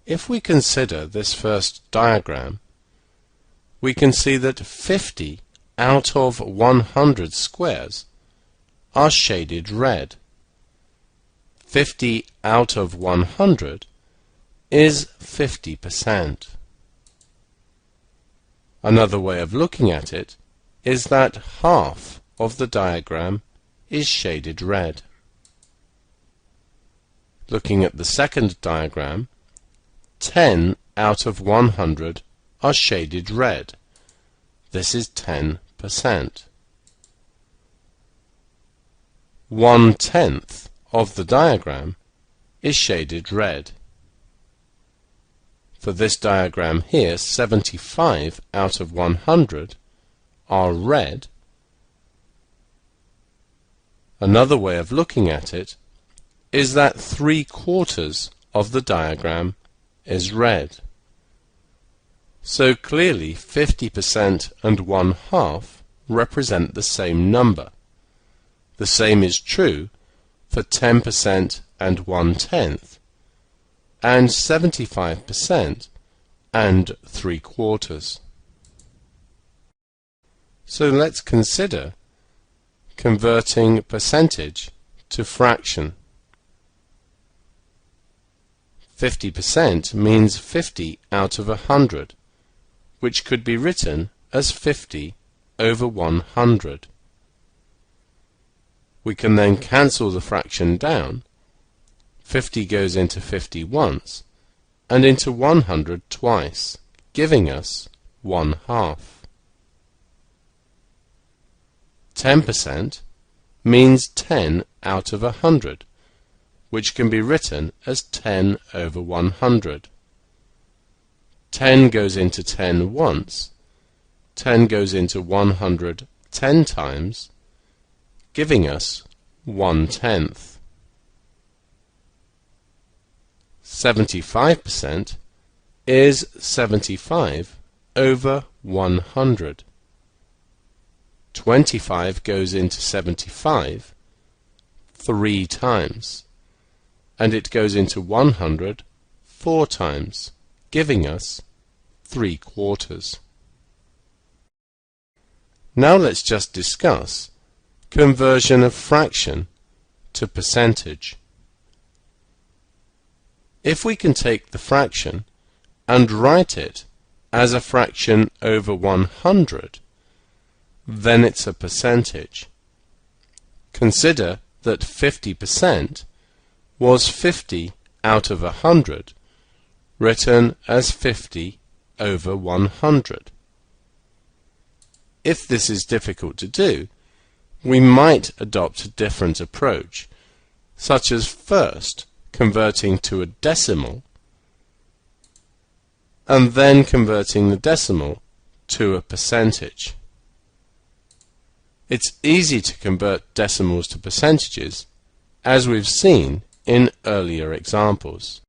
If we consider this first diagram, we can see that 50 out of 100 squares are shaded red. 50 out of 100 is 50%. Another way of looking at it is that half of the diagram is shaded red. Looking at the second diagram, 10 out of 100 are shaded red. This is 10%. 1/10 of the diagram is shaded red. For this diagram here, 75 out of 100 are red. Another way of looking at it is that 3/4 of the diagram is red. So clearly 50% and 1/2 represent the same number. The same is true for 10% and 1/10, and 75% and 3/4. So let's consider converting percentage to fraction. 50% means 50 out of 100, which could be written as 50 over 100. We can then cancel the fraction down. 50 goes into 50 once, and into 100 twice, giving us 1/2. 10% means 10 out of 100, which can be written as 10 over 100. 10 goes into 10 once, 10 goes into 100 10 times, giving us 1/10. 75% is 75 over 100. 25 goes into 75 3 times, and it goes into 100 4 times, giving us 3/4. Now let's just discuss conversion of fraction to percentage. If we can take the fraction and write it as a fraction over 100, then it's a percentage. Consider that 50% was 50 out of 100, written as 50 over 100. If this is difficult to do, we might adopt a different approach, such as first converting to a decimal, and then converting the decimal to a percentage. It's easy to convert decimals to percentages, as we've seen in earlier examples.